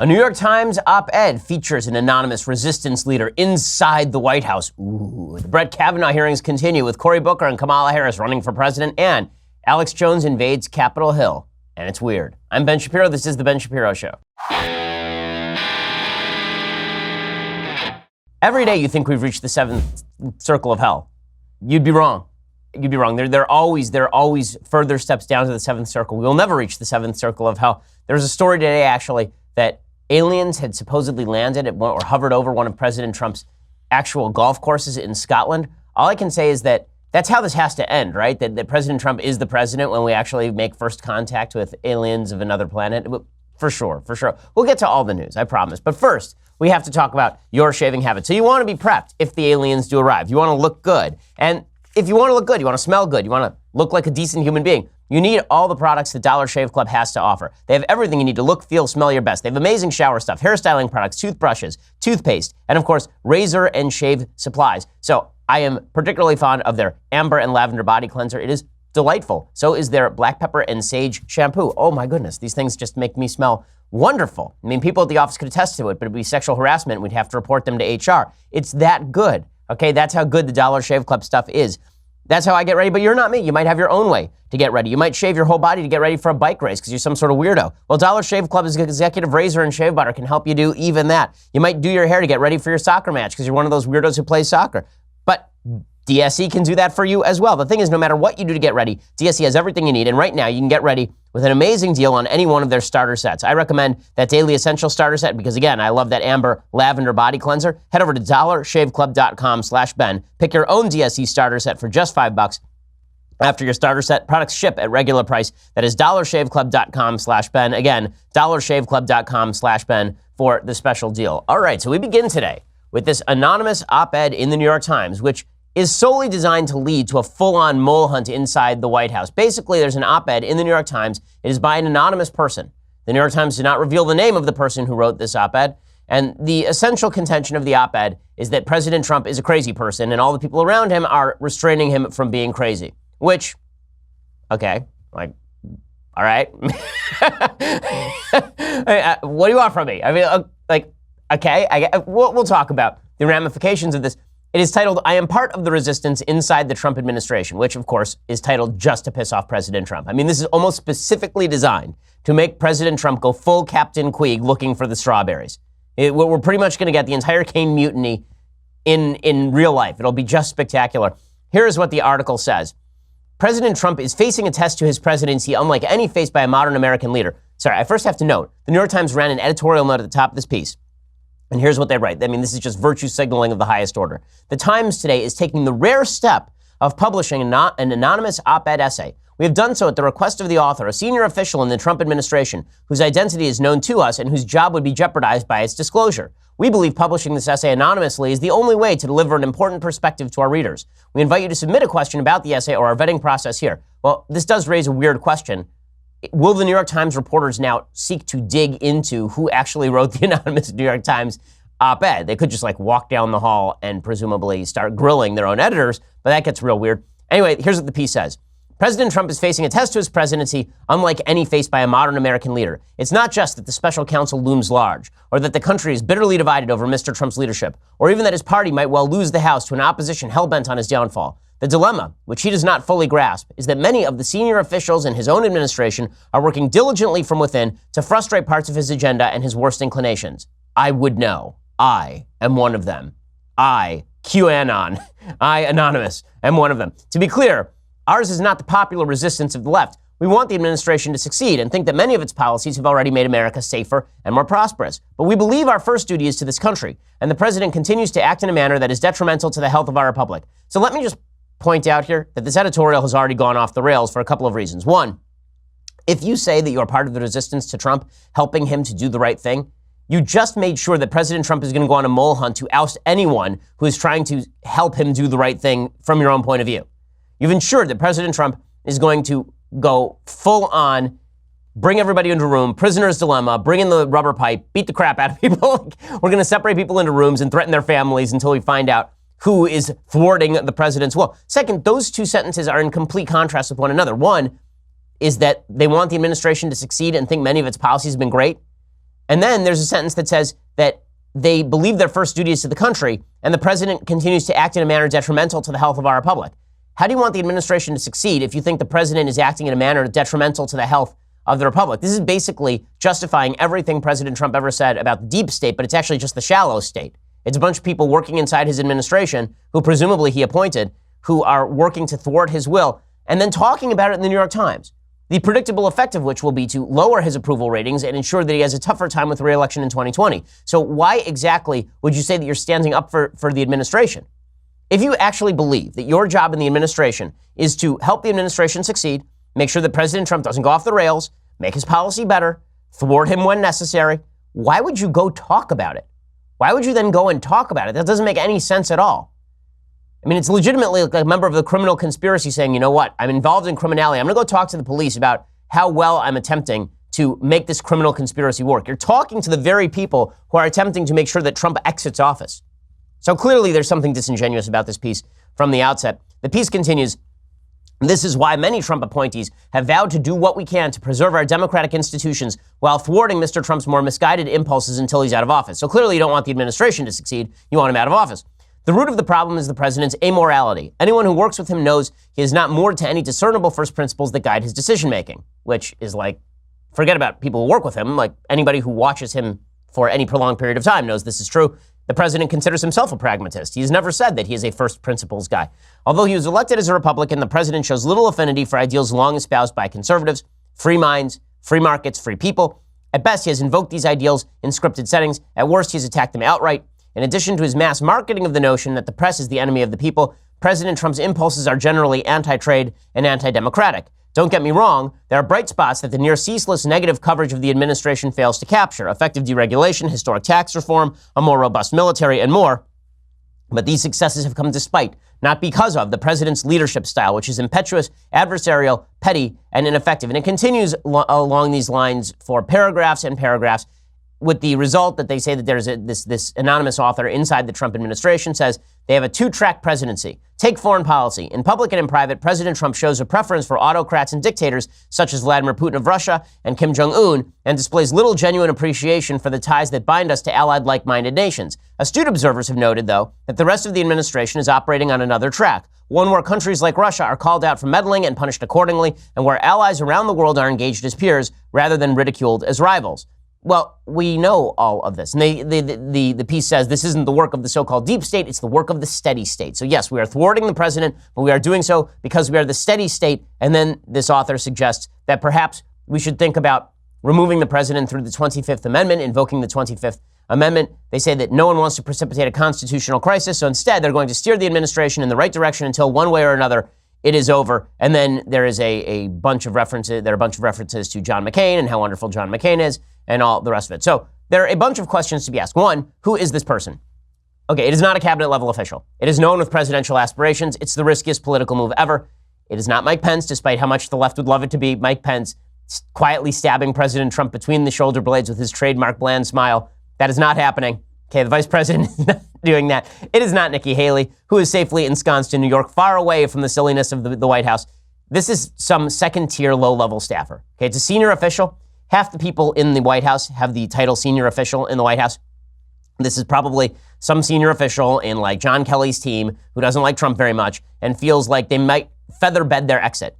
A New York Times op-ed features an anonymous resistance leader inside the White House. Ooh, the Brett Kavanaugh hearings continue with Cory Booker and Kamala Harris running for president, and Alex Jones invades Capitol Hill. And it's weird. I'm Ben Shapiro. This is The Ben Shapiro Show. Every day you think we've reached the seventh circle of hell. You'd be wrong. You'd be wrong. There are always further steps down to the seventh circle. We will never reach the seventh circle of hell. There's a story today, actually, that aliens had supposedly landed at or hovered over one of President Trump's actual golf courses in Scotland. All I can say is that that's how this has to end, right? That President Trump is the president when we actually make first contact with aliens of another planet. For sure. We'll get to all the news, I promise. But first, we have to talk about your shaving habits. So you want to be prepped if the aliens do arrive. You want to look good. And if you want to look good, you want to smell good, you want to look like a decent human being, you need all the products the Dollar Shave Club has to offer. They have everything you need to look, feel, smell your best. They have amazing shower stuff, hairstyling products, toothbrushes, toothpaste, and of course, razor and shave supplies. So I am particularly fond of their amber and lavender body cleanser. It is delightful. So is their black pepper and sage shampoo. Oh my goodness, these things just make me smell wonderful. I mean, people at the office could attest to it, but it'd be sexual harassment. We'd have to report them to HR. It's that good. Okay, that's how good the Dollar Shave Club stuff is. That's how I get ready, but you're not me. You might have your own way to get ready. You might shave your whole body to get ready for a bike race because you're some sort of weirdo. Well, Dollar Shave Club's executive razor and shave butter can help you do even that. You might do your hair to get ready for your soccer match because you're one of those weirdos who plays soccer. But DSE can do that for you as well. The thing is, no matter what you do to get ready, DSE has everything you need. And right now, you can get ready with an amazing deal on any one of their starter sets. I recommend that Daily Essential starter set because, again, I love that amber lavender body cleanser. Head over to dollarshaveclub.com/Ben. Pick your own DSE starter set for just $5. After your starter set, products ship at regular price. That is dollarshaveclub.com/Ben. Again, dollarshaveclub.com/Ben for the special deal. All right, so we begin today with this anonymous op-ed in the New York Times, which is solely designed to lead to a full-on mole hunt inside the White House. Basically, there's an op-ed in the New York Times. It is by an anonymous person. The New York Times did not reveal the name of the person who wrote this op-ed. And the essential contention of the op-ed is that President Trump is a crazy person and all the people around him are restraining him from being crazy. Which, okay, like, all right. What do you want from me? I mean, like, okay, we'll talk about the ramifications of this. It is titled, I am part of the resistance inside the Trump administration, which, of course, is titled just to piss off President Trump. I mean, this is almost specifically designed to make President Trump go full Captain Queeg looking for the strawberries. We're pretty much going to get the entire Caine mutiny in real life. It'll be just spectacular. Here is what the article says. President Trump is facing a test to his presidency unlike any faced by a modern American leader. Sorry, I first have to note, the New York Times ran an editorial note at the top of this piece. And here's what they write. I mean, this is just virtue signaling of the highest order. The Times today is taking the rare step of publishing an anonymous op-ed essay. We have done so at the request of the author, a senior official in the Trump administration, whose identity is known to us and whose job would be jeopardized by its disclosure. We believe publishing this essay anonymously is the only way to deliver an important perspective to our readers. We invite you to submit a question about the essay or our vetting process here. Well, this does raise a weird question. Will the New York Times reporters now seek to dig into who actually wrote the anonymous New York Times op-ed? They could just like walk down the hall and presumably start grilling their own editors, but that gets real weird. Anyway, here's what the piece says. President Trump is facing a test to his presidency unlike any faced by a modern American leader. It's not just that the special counsel looms large, or that the country is bitterly divided over Mr. Trump's leadership, or even that his party might well lose the House to an opposition hell-bent on his downfall. The dilemma, which he does not fully grasp, is that many of the senior officials in his own administration are working diligently from within to frustrate parts of his agenda and his worst inclinations. I would know. I am one of them. I, QAnon, I, Anonymous, am one of them. To be clear, ours is not the popular resistance of the left. We want the administration to succeed and think that many of its policies have already made America safer and more prosperous. But we believe our first duty is to this country, and the president continues to act in a manner that is detrimental to the health of our republic. So let me just point out here that this editorial has already gone off the rails for a couple of reasons. One, if you say that you are part of the resistance to Trump, helping him to do the right thing, you just made sure that President Trump is going to go on a mole hunt to oust anyone who is trying to help him do the right thing from your own point of view. You've ensured that President Trump is going to go full on, bring everybody into a room, prisoner's dilemma, bring in the rubber pipe, beat the crap out of people. We're going to separate people into rooms and threaten their families until we find out who is thwarting the president's will. Second, those two sentences are in complete contrast with one another. One is that they want the administration to succeed and think many of its policies have been great. And then there's a sentence that says that they believe their first duty is to the country, and the president continues to act in a manner detrimental to the health of our republic. How do you want the administration to succeed if you think the president is acting in a manner detrimental to the health of the republic? This is basically justifying everything President Trump ever said about the deep state, but it's actually just the shallow state. It's a bunch of people working inside his administration, who presumably he appointed, who are working to thwart his will, and then talking about it in the New York Times. The predictable effect of which will be to lower his approval ratings and ensure that he has a tougher time with re-election in 2020. So why exactly would you say that you're standing up for the administration? If you actually believe that your job in the administration is to help the administration succeed, make sure that President Trump doesn't go off the rails, make his policy better, thwart him when necessary, why would you go talk about it? Why would you then go and talk about it? That doesn't make any sense at all. I mean, it's legitimately like a member of the criminal conspiracy saying, you know what, I'm involved in criminality. I'm going to go talk to the police about how well I'm attempting to make this criminal conspiracy work. You're talking to the very people who are attempting to make sure that Trump exits office. So clearly there's something disingenuous about this piece from the outset. The piece continues, this is why many Trump appointees have vowed to do what we can to preserve our democratic institutions while thwarting Mr. Trump's more misguided impulses until he's out of office. So clearly you don't want the administration to succeed. You want him out of office. The root of the problem is the president's amorality. Anyone who works with him knows he is not moored to any discernible first principles that guide his decision-making, which is like, forget about people who work with him, like anybody who watches him for any prolonged period of time knows this is true. The president considers himself a pragmatist. He has never said that he is a first principles guy. Although he was elected as a Republican, the president shows little affinity for ideals long espoused by conservatives, free minds, free markets, free people. At best, he has invoked these ideals in scripted settings. At worst, he has attacked them outright. In addition to his mass marketing of the notion that the press is the enemy of the people, President Trump's impulses are generally anti-trade and anti-democratic. Don't get me wrong, there are bright spots that the near ceaseless negative coverage of the administration fails to capture: effective deregulation, historic tax reform, a more robust military, and more. But these successes have come despite, not because of, the president's leadership style, which is impetuous, adversarial, petty, and ineffective. And it continues along these lines for paragraphs and paragraphs, with the result that they say that there's this anonymous author inside the Trump administration says they have a two-track presidency. Take foreign policy. In public and in private, President Trump shows a preference for autocrats and dictators such as Vladimir Putin of Russia and Kim Jong-un, and displays little genuine appreciation for the ties that bind us to allied like-minded nations. Astute observers have noted, though, that the rest of the administration is operating on another track, one where countries like Russia are called out for meddling and punished accordingly, and where allies around the world are engaged as peers rather than ridiculed as rivals. Well, we know all of this. And the piece says this isn't the work of the so-called deep state, it's the work of the steady state. So yes, we are thwarting the president, but we are doing so because we are the steady state. And then this author suggests that perhaps we should think about removing the president through the 25th Amendment, invoking the 25th Amendment. They say that no one wants to precipitate a constitutional crisis, so instead they're going to steer the administration in the right direction until one way or another it is over. And then there is a bunch of references. There are a bunch of references to John McCain and how wonderful John McCain is and all the rest of it. So there are a bunch of questions to be asked. One, who is this person? Okay, it is not a cabinet level official. It is no one with presidential aspirations. It's the riskiest political move ever. It is not Mike Pence, despite how much the left would love it to be. Mike Pence quietly stabbing President Trump between the shoulder blades with his trademark bland smile. That is not happening. Okay, the vice president is not doing that. It is not Nikki Haley, who is safely ensconced in New York, far away from the silliness of the White House. This is some second-tier, low-level staffer. Okay, it's a senior official. Half the people in the White House have the title senior official in the White House. This is probably some senior official in like John Kelly's team who doesn't like Trump very much and feels like they might feather bed their exit.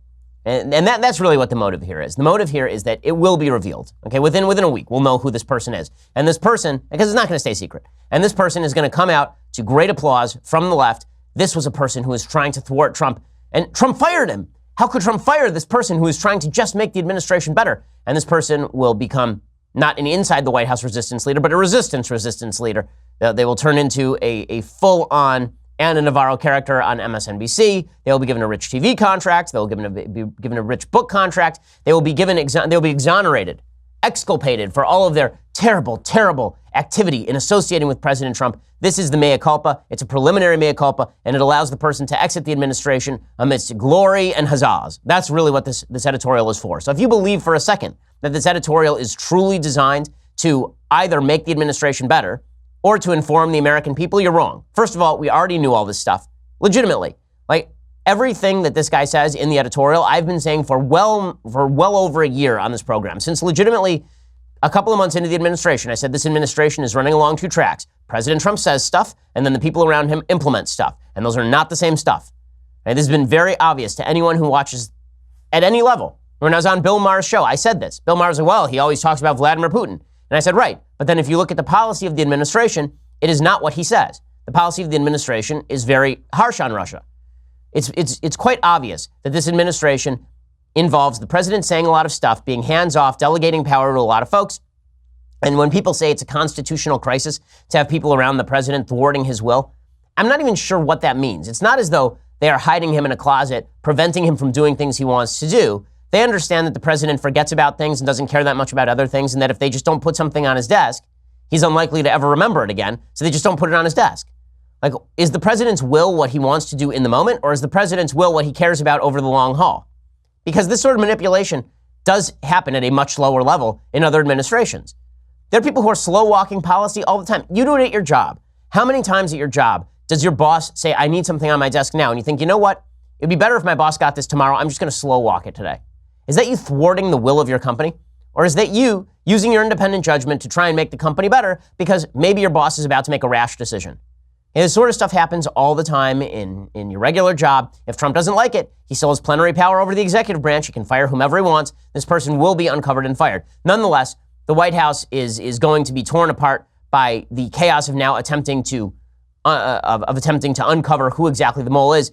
And that's really what the motive here is. The motive here is that it will be revealed. Okay, within a week, we'll know who this person is. And this person, because it's not going to stay secret, and this person is going to come out to great applause from the left. This was a person who was trying to thwart Trump, and Trump fired him. How could Trump fire this person who is trying to just make the administration better? And this person will become not an inside the White House resistance leader, but a resistance leader. They will turn into a full-on Ana Navarro character on MSNBC. They will be given a rich TV contract. They will be given a rich book contract. They will be exonerated, exculpated for all of their terrible, terrible activity in associating with President Trump. This is the mea culpa. It's a preliminary mea culpa, and it allows the person to exit the administration amidst glory and huzzas. That's really what this editorial is for. So if you believe for a second that this editorial is truly designed to either make the administration better or to inform the American people, you're wrong. First of all, we already knew all this stuff, legitimately. Like, everything that this guy says in the editorial, I've been saying for well over a year on this program, since legitimately A couple of months into the administration, I said this administration is running along two tracks. President Trump says stuff, and then the people around him implement stuff. And those are not the same stuff. And this has been very obvious to anyone who watches at any level. When I was on Bill Maher's show, I said this. Bill Maher said, well, he always talks about Vladimir Putin. And I said, right. But then if you look at the policy of the administration, it is not what he says. The policy of the administration is very harsh on Russia. It's quite obvious that this administration involves the president saying a lot of stuff, being hands-off, delegating power to a lot of folks. And when people say it's a constitutional crisis to have people around the president thwarting his will, I'm not even sure what that means. It's not as though they are hiding him in a closet, preventing him from doing things he wants to do. They understand that the president forgets about things and doesn't care that much about other things, and that if they just don't put something on his desk, he's unlikely to ever remember it again, so they just don't put it on his desk. Like, is the president's will what he wants to do in the moment, or is the president's will what he cares about over the long haul? Because this sort of manipulation does happen at a much lower level in other administrations. There are people who are slow-walking policy all the time. You do it at your job. How many times at your job does your boss say, I need something on my desk now, and you think, you know what? It'd be better if my boss got this tomorrow. I'm just going to slow walk it today. Is that you thwarting the will of your company? Or is that you using your independent judgment to try and make the company better because maybe your boss is about to make a rash decision? And this sort of stuff happens all the time in your regular job. If Trump doesn't like it, he still has plenary power over the executive branch. He can fire whomever he wants. This person will be uncovered and fired. Nonetheless, the White House is going to be torn apart by the chaos of now attempting to uncover who exactly the mole is.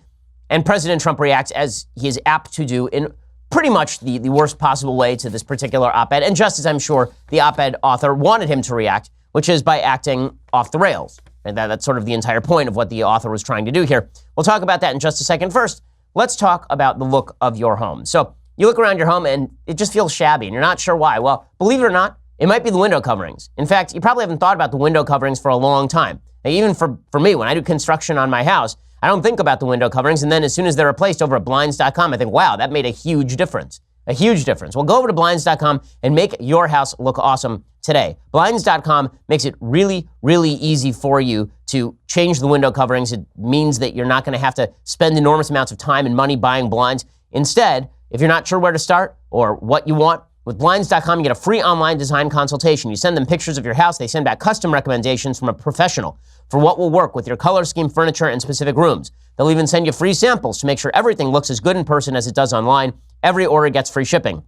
And President Trump reacts as he is apt to do in pretty much the worst possible way to this particular op-ed, and just as I'm sure the op-ed author wanted him to react, which is by acting off the rails. And that's sort of the entire point of what the author was trying to do here. We'll talk about that in just a second. First, let's talk about the look of your home. So you look around your home and it just feels shabby and you're not sure why. Well, believe it or not, it might be the window coverings. In fact, you probably haven't thought about the window coverings for a long time. Now, even for me, when I do construction on my house, I don't think about the window coverings, and then as soon as they're replaced over at Blinds.com, I think, wow, that made a huge difference. A huge difference. Well, go over to Blinds.com and make your house look awesome today. Blinds.com makes it really, really easy for you to change the window coverings. It means that you're not going to have to spend enormous amounts of time and money buying blinds. Instead, if you're not sure where to start or what you want, with Blinds.com, you get a free online design consultation. You send them pictures of your house. They send back custom recommendations from a professional for what will work with your color scheme, furniture, and specific rooms. They'll even send you free samples to make sure everything looks as good in person as it does online. Every order gets free shipping.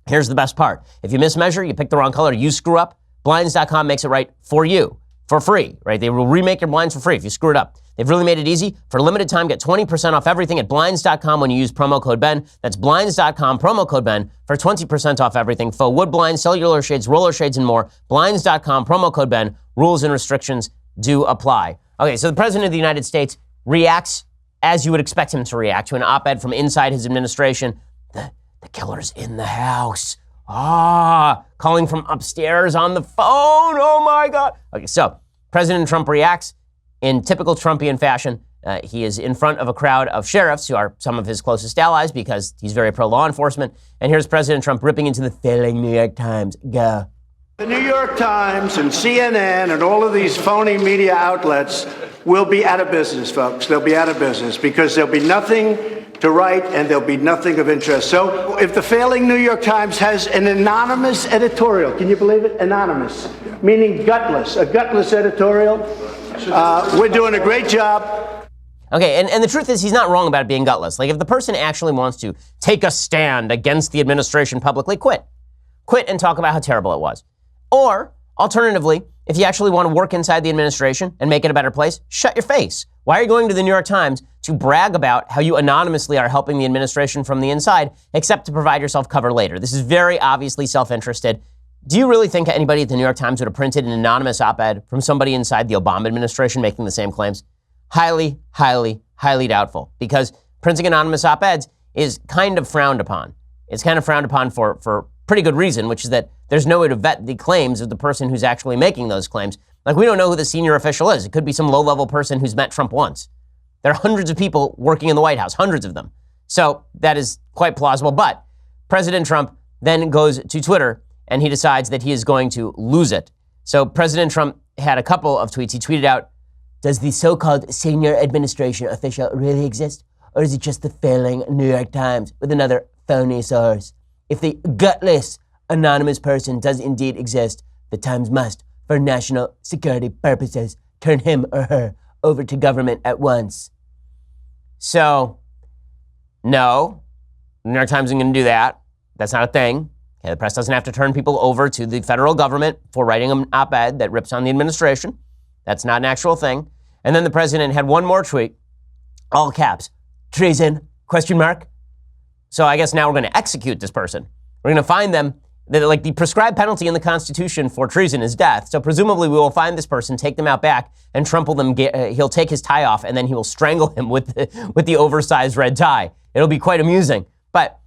Here's the best part. If you mismeasure, you pick the wrong color, you screw up, Blinds.com makes it right for you, for free, right? They will remake your blinds for free if you screw it up. They've really made it easy. For a limited time, get 20% off everything at Blinds.com when you use promo code Ben. That's Blinds.com, promo code Ben, for 20% off everything. Faux wood blinds, cellular shades, roller shades, and more. Blinds.com, promo code Ben. Rules and restrictions do apply. Okay, so the President of the United States reacts as you would expect him to react to an op-ed from inside his administration. The killer's in the house. Calling from upstairs on the phone. Oh my God. Okay, so President Trump reacts in typical Trumpian fashion. He is in front of a crowd of sheriffs who are some of his closest allies because he's very pro-law enforcement. And here's President Trump ripping into the failing New York Times. Go. The New York Times and CNN and all of these phony media outlets will be out of business, folks. They'll be out of business because there'll be nothing to write and there'll be nothing of interest. So if the failing New York Times has an anonymous editorial, can you believe it? Anonymous, meaning gutless, a gutless editorial. We're doing a great job. Okay, and the truth is he's not wrong about it being gutless. Like, if the person actually wants to take a stand against the administration publicly, quit. Quit and talk about how terrible it was. Or, alternatively, if you actually want to work inside the administration and make it a better place, shut your face. Why are you going to the New York Times to brag about how you anonymously are helping the administration from the inside, except to provide yourself cover later? This is very obviously self-interested. Do you really think anybody at the New York Times would have printed an anonymous op-ed from somebody inside the Obama administration making the same claims? Highly, highly, highly doubtful, because printing anonymous op-eds is kind of frowned upon. It's kind of frowned upon for pretty good reason, which is that there's no way to vet the claims of the person who's actually making those claims. Like, we don't know who the senior official is. It could be some low-level person who's met Trump once. There are hundreds of people working in the White House, hundreds of them. So that is quite plausible. But President Trump then goes to Twitter and he decides that he is going to lose it. So President Trump had a couple of tweets. He tweeted out, does the so-called senior administration official really exist? Or is it just the failing New York Times with another phony source? If the gutless anonymous person does indeed exist, the Times must, for national security purposes, turn him or her over to government at once. So, no, the New York Times isn't going to do that. That's not a thing. Okay, the press doesn't have to turn people over to the federal government for writing an op-ed that rips on the administration. That's not an actual thing. And then the president had one more tweet, all caps, treason, question mark. So I guess now we're going to execute this person. We're going to find them. Like the prescribed penalty in the Constitution for treason is death. So presumably we will find this person, take them out back, and trample them. He'll take his tie off, and then he will strangle him with the oversized red tie. It'll be quite amusing. But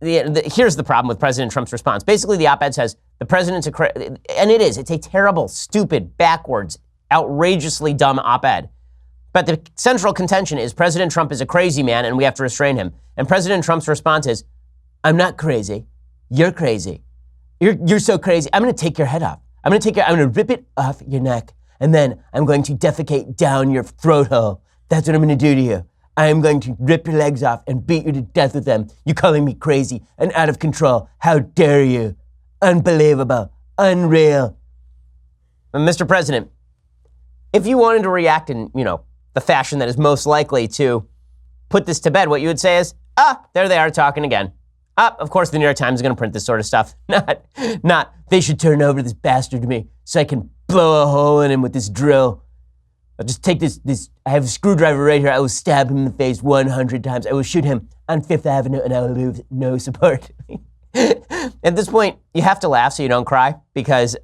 here's the problem with President Trump's response. Basically, the op-ed says the president's and it is. It's a terrible, stupid, backwards, outrageously dumb op-ed. But the central contention is President Trump is a crazy man, and we have to restrain him. And President Trump's response is, "I'm not crazy. You're crazy. You're so crazy. I'm going to take your head off. I'm going to rip it off your neck, and then I'm going to defecate down your throat hole. That's what I'm going to do to you. I am going to rip your legs off and beat you to death with them. You're calling me crazy and out of control. How dare you? Unbelievable. Unreal." And Mr. President, if you wanted to react in, the fashion that is most likely to put this to bed, what you would say is, there they are talking again. Of course, the New York Times is going to print this sort of stuff. Not, they should turn over this bastard to me so I can blow a hole in him with this drill. I'll just take this, I have a screwdriver right here. I will stab him in the face 100 times. I will shoot him on Fifth Avenue and I will lose no support. At this point, you have to laugh so you don't cry because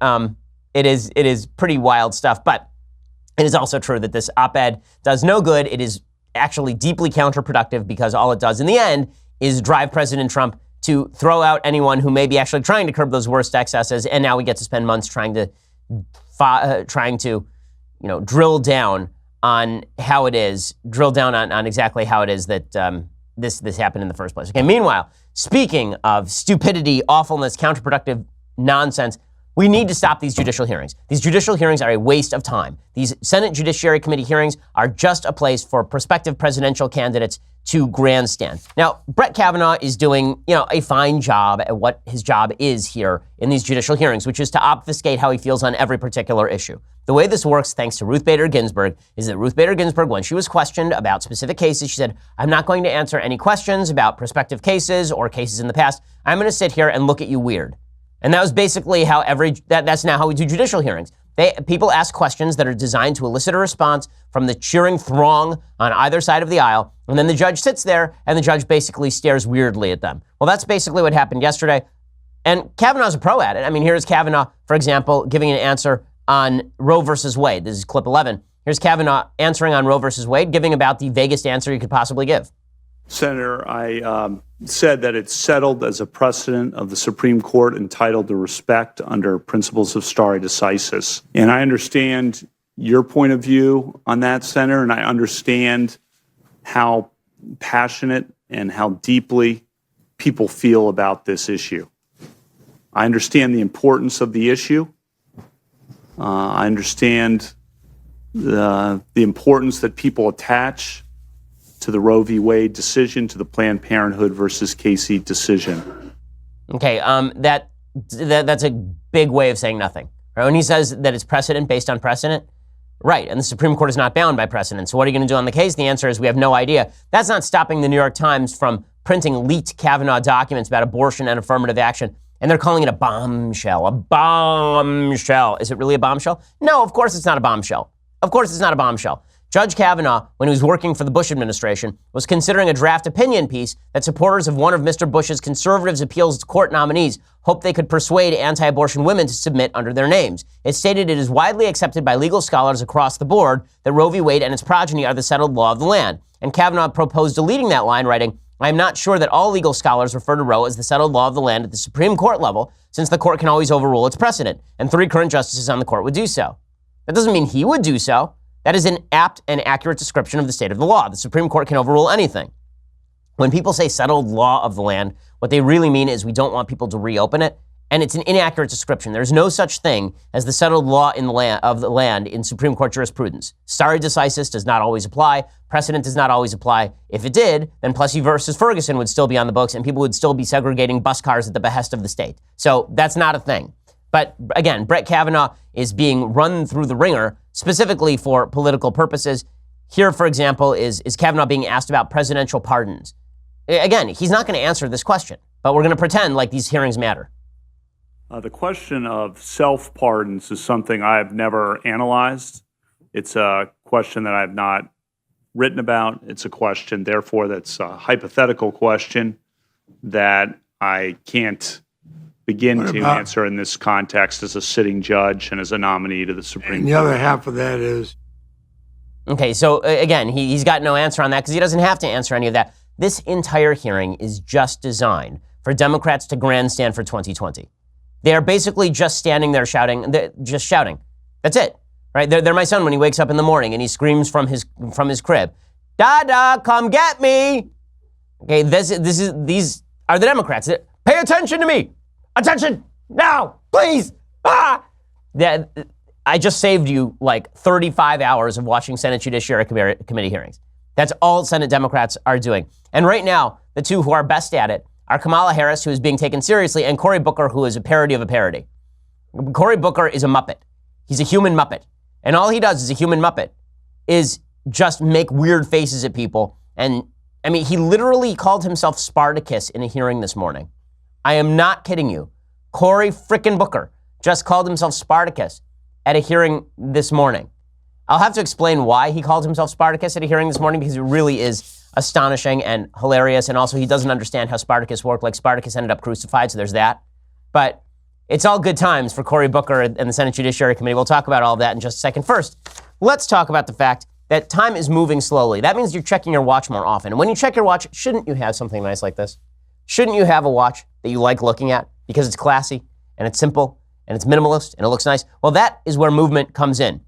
it is pretty wild stuff. But it is also true that this op-ed does no good. It is actually deeply counterproductive because all it does in the end is drive President Trump to throw out anyone who may be actually trying to curb those worst excesses, and now we get to spend months trying to drill down on how it is, on exactly how it is that this happened in the first place. Okay. Meanwhile, speaking of stupidity, awfulness, counterproductive nonsense, we need to stop these judicial hearings. These judicial hearings are a waste of time. These Senate Judiciary Committee hearings are just a place for prospective presidential candidates to grandstand. Now, Brett Kavanaugh is doing, a fine job at what his job is here in these judicial hearings, which is to obfuscate how he feels on every particular issue. The way this works, thanks to Ruth Bader Ginsburg, is that Ruth Bader Ginsburg, when she was questioned about specific cases, she said, "I'm not going to answer any questions about prospective cases or cases in the past. I'm going to sit here and look at you weird." And that was basically how that's now how we do judicial hearings. People ask questions that are designed to elicit a response from the cheering throng on either side of the aisle, and then the judge sits there, and the judge basically stares weirdly at them. Well, that's basically what happened yesterday, and Kavanaugh's a pro at it. I mean, here's Kavanaugh, for example, giving an answer on Roe versus Wade. This is clip 11. Here's Kavanaugh answering on Roe versus Wade, giving about the vaguest answer you could possibly give. Senator, I said that it's settled as a precedent of the Supreme Court entitled to respect under principles of stare decisis. And I understand your point of view on that, Senator, and I understand how passionate and how deeply people feel about this issue. I understand the importance of the issue. I understand the importance that people attach to the Roe v. Wade decision, to the Planned Parenthood versus Casey decision. Okay, that's a big way of saying nothing. Right? When he says that it's precedent based on precedent, right, and the Supreme Court is not bound by precedent. So what are you going to do on the case? The answer is we have no idea. That's not stopping the New York Times from printing leaked Kavanaugh documents about abortion and affirmative action, and they're calling it a bombshell. A bombshell. Is it really a bombshell? No, of course it's not a bombshell. Of course it's not a bombshell. Judge Kavanaugh, when he was working for the Bush administration, was considering a draft opinion piece that supporters of one of Mr. Bush's conservative appeals court nominees hoped they could persuade anti-abortion women to submit under their names. It stated it is widely accepted by legal scholars across the board that Roe v. Wade and its progeny are the settled law of the land. And Kavanaugh proposed deleting that line, writing, "I am not sure that all legal scholars refer to Roe as the settled law of the land at the Supreme Court level, since the court can always overrule its precedent, and 3 current justices on the court would do so." That doesn't mean he would do so. That is an apt and accurate description of the state of the law. The Supreme Court can overrule anything. When people say settled law of the land, what they really mean is we don't want people to reopen it And it's an inaccurate description. There's no such thing as the settled law in the land in Supreme Court jurisprudence. Stare decisis does not always apply. Precedent does not always apply. If it did, then Plessy versus Ferguson would still be on the books and people would still be segregating bus cars at the behest of the state. So that's not a thing. But again, Brett Kavanaugh is being run through the ringer specifically for political purposes. Here, for example, is Kavanaugh being asked about presidential pardons. Again, he's not going to answer this question, but we're going to pretend like these hearings matter. The question of self-pardons is something I've never analyzed. It's a question that I've not written about. It's a question, therefore, that's a hypothetical question that I can't begin to answer in this context as a sitting judge and as a nominee to the Supreme Court. And the other half of that is? Okay, so again, he's got no answer on that because he doesn't have to answer any of that. This entire hearing is just designed for Democrats to grandstand for 2020. They are basically just standing there shouting, just shouting. That's it, right? They're my son when he wakes up in the morning and he screams from his crib, "Dada, come get me!" Okay, these are the Democrats. Pay attention to me, attention now, please. I just saved you like 35 hours of watching Senate Judiciary Committee hearings. That's all Senate Democrats are doing. And right now, the two who are best at it are Kamala Harris, who is being taken seriously, and Cory Booker, who is a parody of a parody. Cory Booker is a Muppet. He's a human Muppet. And all he does as a human Muppet is just make weird faces at people. And I mean, he literally called himself Spartacus in a hearing this morning. I am not kidding you. Cory frickin' Booker just called himself Spartacus at a hearing this morning. I'll have to explain why he called himself Spartacus at a hearing this morning because it really is astonishing and hilarious. And also he doesn't understand how Spartacus worked. Like Spartacus ended up crucified, so there's that. But it's all good times for Cory Booker and the Senate Judiciary Committee. We'll talk about all of that in just a second. First, let's talk about the fact that time is moving slowly. That means you're checking your watch more often. And when you check your watch, shouldn't you have something nice like this? Shouldn't you have a watch that you like looking at because it's classy and it's simple and it's minimalist and it looks nice? Well, that is where movement comes in.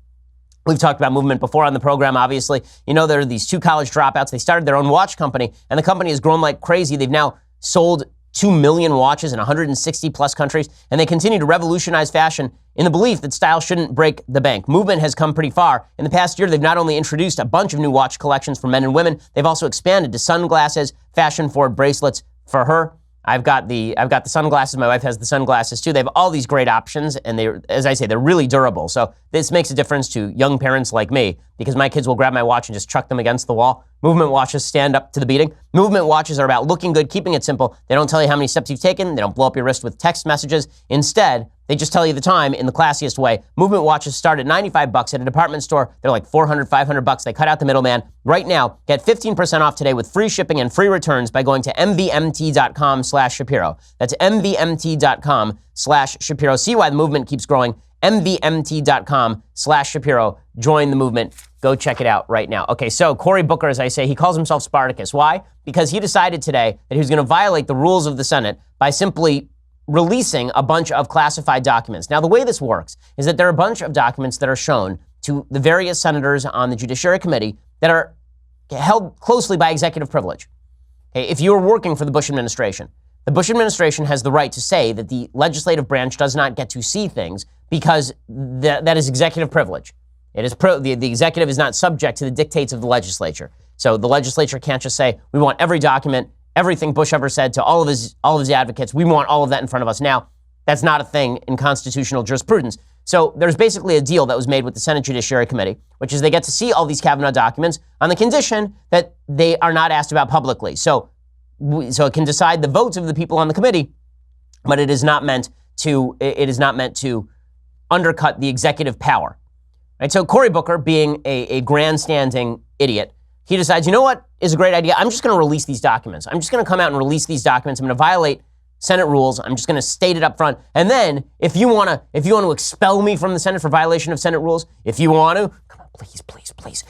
We've talked about movement before on the program, obviously. You know, there are these two college dropouts. They started their own watch company, and the company has grown like crazy. They've now sold 2 million watches in 160 plus countries, and they continue to revolutionize fashion in the belief that style shouldn't break the bank. Movement has come pretty far. In the past year, they've not only introduced a bunch of new watch collections for men and women, they've also expanded to sunglasses, fashion-forward bracelets for her. I've got the sunglasses. My wife has the sunglasses too. They have all these great options, and they, as I say, they're really durable. So this makes a difference to young parents like me because my kids will grab my watch and just chuck them against the wall. Movement watches stand up to the beating. Movement watches are about looking good, keeping it simple. They don't tell you how many steps you've taken. They don't blow up your wrist with text messages. Instead, they just tell you the time in the classiest way. Movement watches start at $95 at a department store. They're like $400, $500. They cut out the middleman. Right now, get 15% off today with free shipping and free returns by going to mvmt.com/Shapiro. That's mvmt.com/Shapiro. See why the movement keeps growing. mvmt.com/Shapiro. Join the movement. Go check it out right now. Okay, so Cory Booker, as I say, he calls himself Spartacus. Why? Because he decided today that he was going to violate the rules of the Senate by simply releasing a bunch of classified documents. Now, the way this works is that there are a bunch of documents that are shown to the various senators on the Judiciary Committee that are held closely by executive privilege. Okay, if you're working for the Bush administration, the Bush administration has the right to say that the legislative branch does not get to see things because that is executive privilege. It is the executive is not subject to the dictates of the legislature. So the legislature can't just say, we want every document, everything Bush ever said to all of his advocates, we want all of that in front of us now. That's not a thing in constitutional jurisprudence. So there's basically a deal that was made with the Senate Judiciary Committee, which is they get to see all these Kavanaugh documents on the condition that they are not asked about publicly. So it can decide the votes of the people on the committee, but it is not meant to undercut the executive power. Right? So Cory Booker, being a grandstanding idiot, he decides, you know what is a great idea? I'm just going to release these documents. I'm just going to come out and release these documents. I'm going to violate Senate rules. I'm just going to state it up front. And then if you want to expel me from the Senate for violation of Senate rules, if you want to, come on, please.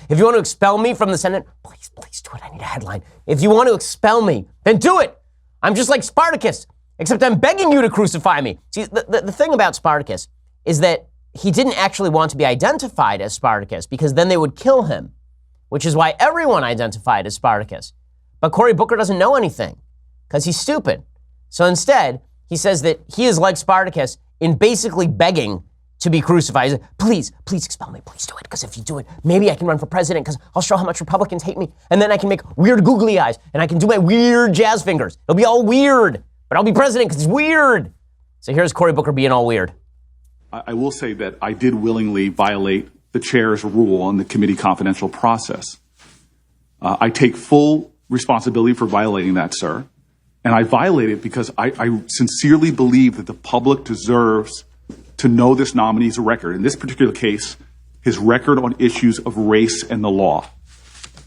If you want to expel me from the Senate, please do it. I need a headline. If you want to expel me, then do it. I'm just like Spartacus, except I'm begging you to crucify me. See, the thing about Spartacus is that he didn't actually want to be identified as Spartacus because then they would kill him, which is why everyone identified as Spartacus. But Cory Booker doesn't know anything because he's stupid. So instead, he says that he is like Spartacus in basically begging to be crucified. He's like, please expel me. Please do it. Because if you do it, maybe I can run for president because I'll show how much Republicans hate me. And then I can make weird googly eyes and I can do my weird jazz fingers. It'll be all weird, but I'll be president because it's weird. So here's Cory Booker being all weird. I will say that I did willingly violate the chair's rule on the committee confidential process. I take full responsibility for violating that, sir. And I violate it because I sincerely believe that the public deserves to know this nominee's record. In this particular case, his record on issues of race and the law.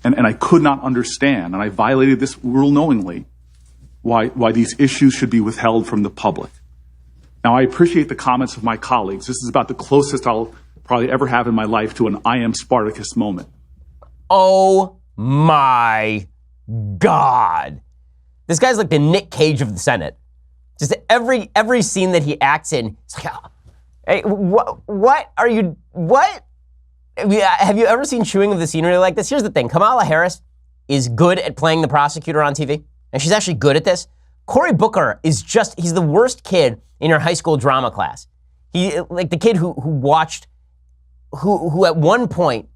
And I could not understand, and I violated this rule knowingly, why these issues should be withheld from the public. Now, I appreciate the comments of my colleagues. This is about the closest I'll probably ever have in my life to an I am Spartacus moment. Oh my God. This guy's like the Nick Cage of the Senate. Just every scene that he acts in, it's like, hey, what are you, what? Have you ever seen Chewing of the Scenery like this? Here's the thing. Kamala Harris is good at playing the prosecutor on TV, and she's actually good at this. Cory Booker is he's the worst kid in your high school drama class. He, like the kid who at one point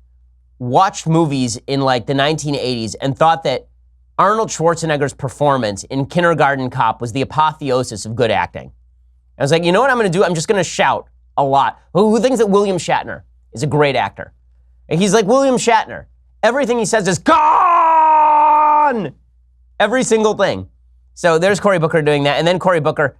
watched movies in like the 1980s and thought that Arnold Schwarzenegger's performance in Kindergarten Cop was the apotheosis of good acting. I was like, you know what I'm going to do? I'm just going to shout a lot. Who thinks that William Shatner is a great actor? And he's like William Shatner. Everything he says is gone! Every single thing. So there's Cory Booker doing that. And then Cory Booker,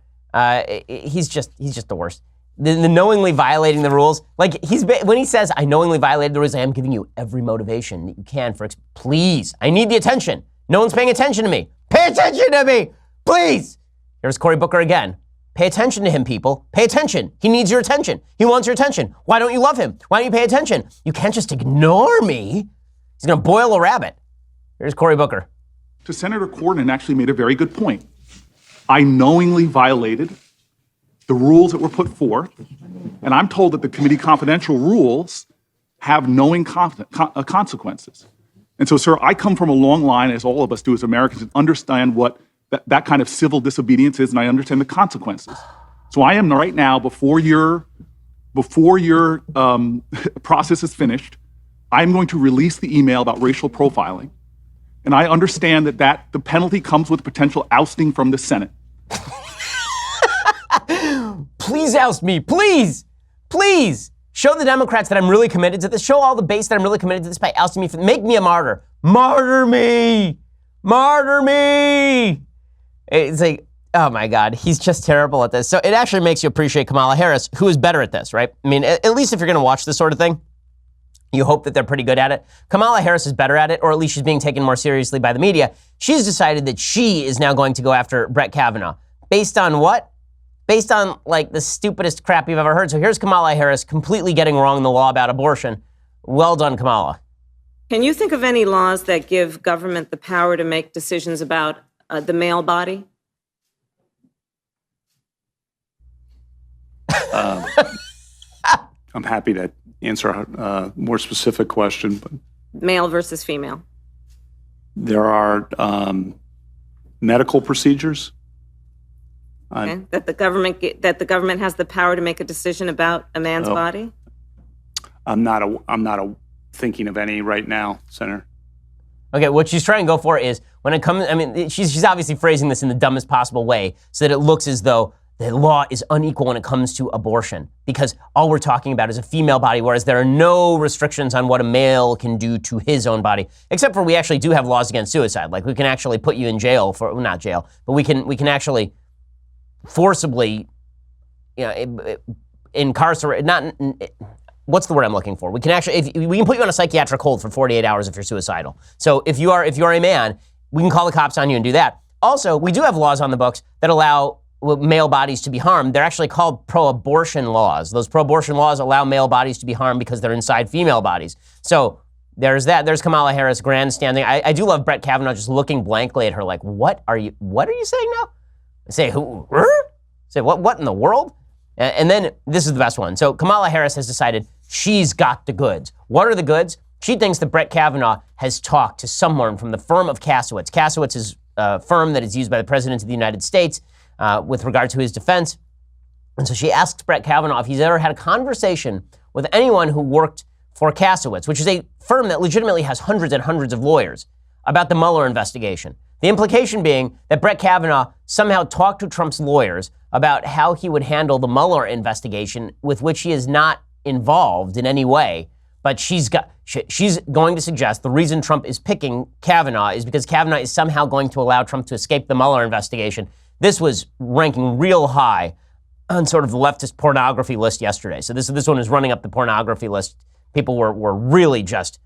he's just the worst. The knowingly violating the rules. Like when he says, I knowingly violated the rules, I am giving you every motivation that you can for, please, I need the attention. No one's paying attention to me. Pay attention to me, please. Here's Cory Booker again. Pay attention to him, people. Pay attention. He needs your attention. He wants your attention. Why don't you love him? Why don't you pay attention? You can't just ignore me. He's gonna boil a rabbit. Here's Cory Booker. To Senator Corden actually made a very good point. I knowingly violated the rules that were put forth, and I'm told that the committee confidential rules have knowing consequences. And so, sir, I come from a long line, as all of us do as Americans, and understand what that kind of civil disobedience is, and I understand the consequences. So I am right now, before your process is finished, I'm going to release the email about racial profiling. And I understand that the penalty comes with potential ousting from the Senate. Please oust me, please, please. Show the Democrats that I'm really committed to this. Show all the base that I'm really committed to this by ousting me. Make me a martyr. Martyr me. Martyr me. It's like, oh my God, he's just terrible at this. So it actually makes you appreciate Kamala Harris, who is better at this, right? I mean, at least if you're going to watch this sort of thing, you hope that they're pretty good at it. Kamala Harris is better at it, or at least she's being taken more seriously by the media. She's decided that she is now going to go after Brett Kavanaugh. Based on what? Based on like the stupidest crap you've ever heard. So here's Kamala Harris completely getting wrong the law about abortion. Well done, Kamala. Can you think of any laws that give government the power to make decisions about the male body? I'm happy to answer a more specific question, but Male versus female. there are medical procedures. Okay? That the government has the power to make a decision about a man's body? I'm not thinking of any right now, Senator. Okay, what she's trying to go for is when it comes, I mean, she's obviously phrasing this in the dumbest possible way so that it looks as though the law is unequal when it comes to abortion because all we're talking about is a female body, whereas there are no restrictions on what a male can do to his own body, except for we actually do have laws against suicide. Like we can actually put you in jail for, well, not jail, but we can actually forcibly, incarcerate, what's the word I'm looking for? We can actually, we can put you on a psychiatric hold for 48 hours if you're suicidal. So if you are a man, we can call the cops on you and do that. Also, we do have laws on the books that allow male bodies to be harmed. They're actually called pro-abortion laws. Those pro-abortion laws allow male bodies to be harmed because they're inside female bodies. So there's that. There's Kamala Harris grandstanding. I do love Brett Kavanaugh just looking blankly at her like, what are you saying now? Say who? Say what in the world? And then this is the best one. So Kamala Harris has decided she's got the goods. What are the goods? She thinks that Brett Kavanaugh has talked to someone from the firm of Kasowitz. Kasowitz is a firm that is used by the President of the United States with regard to his defense. And so she asks Brett Kavanaugh if he's ever had a conversation with anyone who worked for Kasowitz, which is a firm that legitimately has hundreds and hundreds of lawyers, about the Mueller investigation. The implication being that Brett Kavanaugh somehow talked to Trump's lawyers about how he would handle the Mueller investigation, with which he is not involved in any way. But she's going to suggest the reason Trump is picking Kavanaugh is because Kavanaugh is somehow going to allow Trump to escape the Mueller investigation. This was ranking real high on sort of the leftist pornography list yesterday. So this one is running up the pornography list. People were really just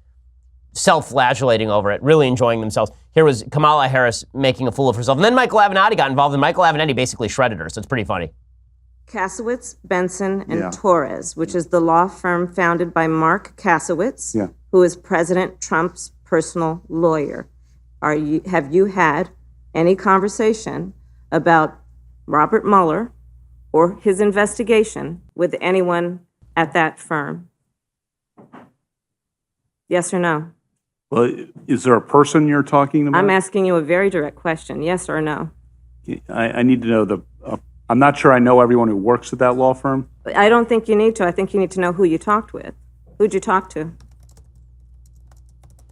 self-flagellating over it, really enjoying themselves. Here was Kamala Harris making a fool of herself. And then Michael Avenatti got involved, and Michael Avenatti basically shredded her, so it's pretty funny. Kasowitz, Benson, and Torres, which is the law firm founded by Mark Kasowitz, who is President Trump's personal lawyer. Have you had any conversation about Robert Mueller or his investigation with anyone at that firm? Yes or no? Well, is there a person you're talking about? I'm asking you a very direct question, yes or no? I need to know I'm not sure I know everyone who works at that law firm. I don't think you need to. I think you need to know who you talked with. Who'd you talk to?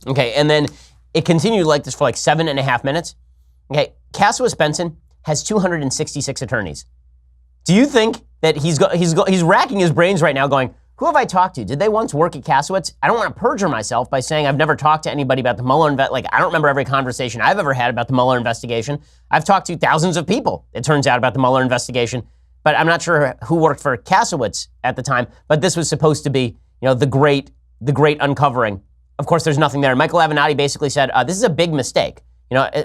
Okay, and then it continued like this for like 7.5 minutes. Okay, Kasowitz Benson has 266 attorneys. Do you think that he's racking his brains right now going, who have I talked to? Did they once work at Kasowitz? I don't want to perjure myself by saying I've never talked to anybody about the Mueller I don't remember every conversation I've ever had about the Mueller investigation. I've talked to thousands of people, it turns out, about the Mueller investigation, but I'm not sure who worked for Kasowitz at the time. But this was supposed to be, the great uncovering. Of course, there's nothing there. Michael Avenatti basically said, this is a big mistake.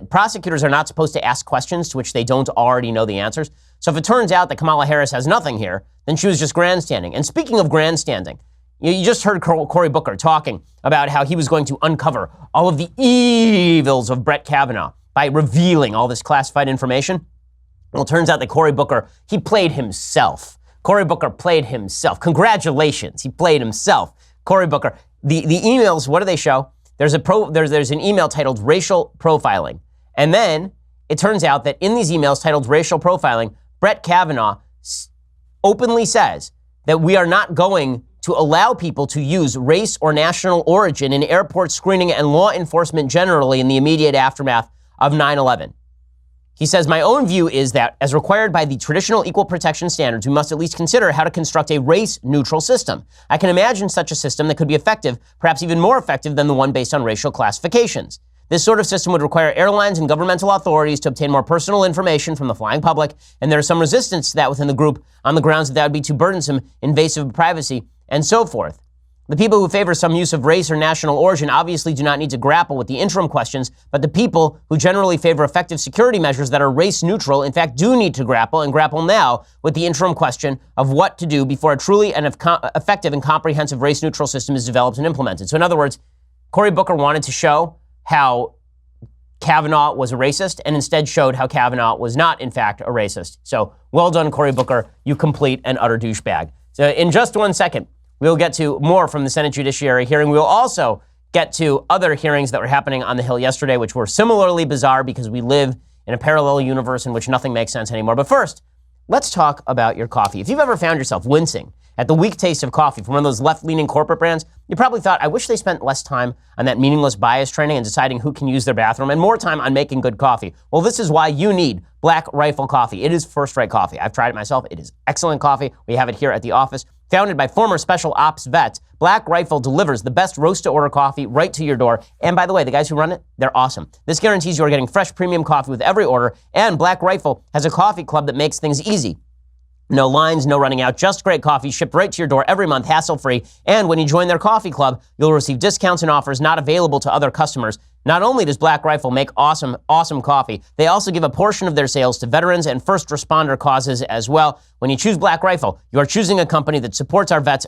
Prosecutors are not supposed to ask questions to which they don't already know the answers. So if it turns out that Kamala Harris has nothing here, then she was just grandstanding. And speaking of grandstanding, you just heard Cory Booker talking about how he was going to uncover all of the evils of Brett Kavanaugh by revealing all this classified information. Well, it turns out that Cory Booker, he played himself. Cory Booker played himself. Congratulations, he played himself. Cory Booker. The emails, what do they show? There's an email titled racial profiling. And then it turns out that in these emails titled racial profiling, Brett Kavanaugh openly says that we are not going to allow people to use race or national origin in airport screening and law enforcement generally in the immediate aftermath of 9/11. He says, my own view is that, as required by the traditional equal protection standards, we must at least consider how to construct a race-neutral system. I can imagine such a system that could be effective, perhaps even more effective than the one based on racial classifications. This sort of system would require airlines and governmental authorities to obtain more personal information from the flying public, and there is some resistance to that within the group on the grounds that that would be too burdensome, invasive of privacy, and so forth. The people who favor some use of race or national origin obviously do not need to grapple with the interim questions, but the people who generally favor effective security measures that are race neutral, in fact, do need to grapple now with the interim question of what to do before a truly and effective and comprehensive race neutral system is developed and implemented. So in other words, Cory Booker wanted to show how Kavanaugh was a racist and instead showed how Kavanaugh was not, in fact, a racist. So well done, Cory Booker, you complete and utter douchebag. So in just 1 second, we'll get to more from the Senate Judiciary hearing. We'll also get to other hearings that were happening on the Hill yesterday, which were similarly bizarre because we live in a parallel universe in which nothing makes sense anymore. But first, let's talk about your coffee. If you've ever found yourself wincing at the weak taste of coffee from one of those left-leaning corporate brands, you probably thought, I wish they spent less time on that meaningless bias training and deciding who can use their bathroom and more time on making good coffee. Well, this is why you need Black Rifle Coffee. It is first-rate coffee. I've tried it myself. It is excellent coffee. We have it here at the office. Founded by former Special Ops vets, Black Rifle delivers the best roast-to-order coffee right to your door. And by the way, the guys who run it, they're awesome. This guarantees you are getting fresh premium coffee with every order, and Black Rifle has a coffee club that makes things easy. No lines, no running out, just great coffee shipped right to your door every month, hassle-free. And when you join their coffee club, you'll receive discounts and offers not available to other customers. Not only does Black Rifle make awesome coffee, they also give a portion of their sales to veterans and first responder causes as well. When you choose Black Rifle, you are choosing a company that supports our vets,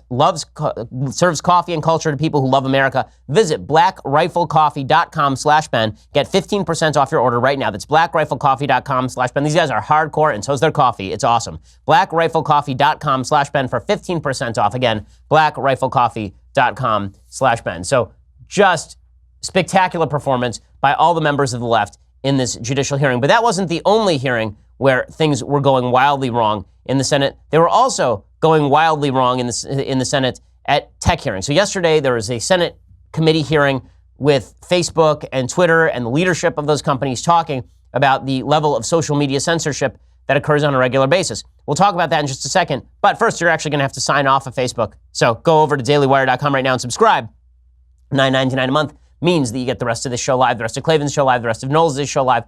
serves coffee and culture to people who love America. Visit blackriflecoffee.com/Ben. Get 15% off your order right now. That's blackriflecoffee.com/Ben. These guys are hardcore, and so is their coffee. It's awesome. blackriflecoffee.com/Ben for 15% off. Again, blackriflecoffee.com/Ben. So just spectacular performance by all the members of the left in this judicial hearing. But that wasn't the only hearing where things were going wildly wrong in the Senate. They were also going wildly wrong in the Senate at tech hearings. So yesterday there was a Senate committee hearing with Facebook and Twitter and the leadership of those companies talking about the level of social media censorship that occurs on a regular basis. We'll talk about that in just a second. But first, you're actually going to have to sign off of Facebook. So go over to dailywire.com right now and subscribe. $9.99 a month means that you get the rest of this show live, the rest of Klavan's show live, the rest of Knowles' show live.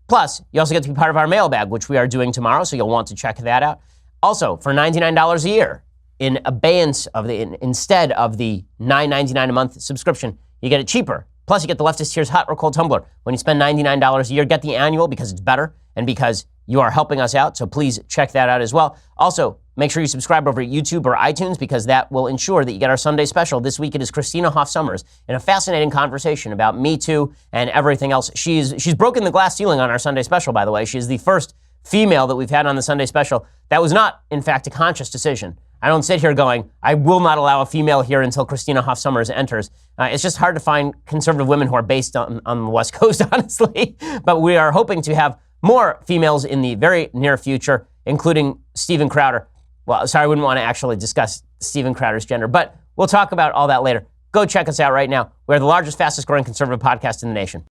Plus, you also get to be part of our mailbag, which we are doing tomorrow, so you'll want to check that out. Also, for $99 a year, in abeyance of instead of the $9.99 a month subscription, you get it cheaper. Plus, you get the Leftist Tears Hot or Cold Tumbler. When you spend $99 a year, get the annual because it's better and because you are helping us out. So please check that out as well. Also, make sure you subscribe over at YouTube or iTunes because that will ensure that you get our Sunday special. This week it is Christina Hoff Sommers in a fascinating conversation about Me Too and everything else. She's broken the glass ceiling on our Sunday special, by the way. She is the first female that we've had on the Sunday special. That was not, in fact, a conscious decision. I don't sit here going, I will not allow a female here until Christina Hoff Sommers enters. It's just hard to find conservative women who are based on the West Coast, honestly. But we are hoping to have more females in the very near future, including Steven Crowder. Well, sorry, I wouldn't want to actually discuss Steven Crowder's gender, but we'll talk about all that later. Go check us out right now. We're the largest, fastest growing conservative podcast in the nation.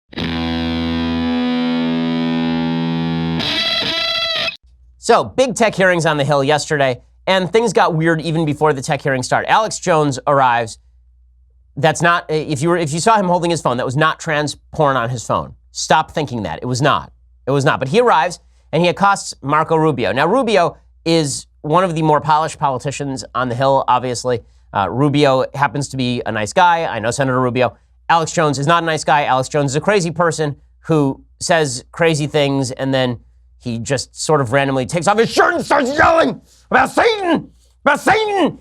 So, big tech hearings on the Hill yesterday, and things got weird even before the tech hearing started. Alex Jones arrives. That's not, if you saw him holding his phone, that was not trans porn on his phone. Stop thinking that. It was not. It was not. But he arrives, and he accosts Marco Rubio. Now, Rubio is one of the more polished politicians on the Hill, obviously. Rubio happens to be a nice guy. I know Senator Rubio. Alex Jones is not a nice guy. Alex Jones is a crazy person who says crazy things, and then he just sort of randomly takes off his shirt and starts yelling about Satan,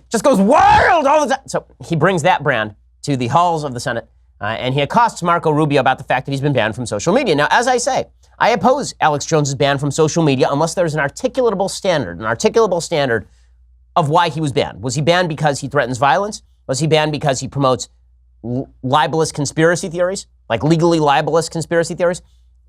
just goes wild all the time. So he brings that brand to the halls of the Senate, and he accosts Marco Rubio about the fact that he's been banned from social media. Now, as I say, I oppose Alex Jones's ban from social media unless there's an articulable standard of why he was banned. Was he banned because he threatens violence? Was he banned because he promotes libelous conspiracy theories, like legally libelous conspiracy theories?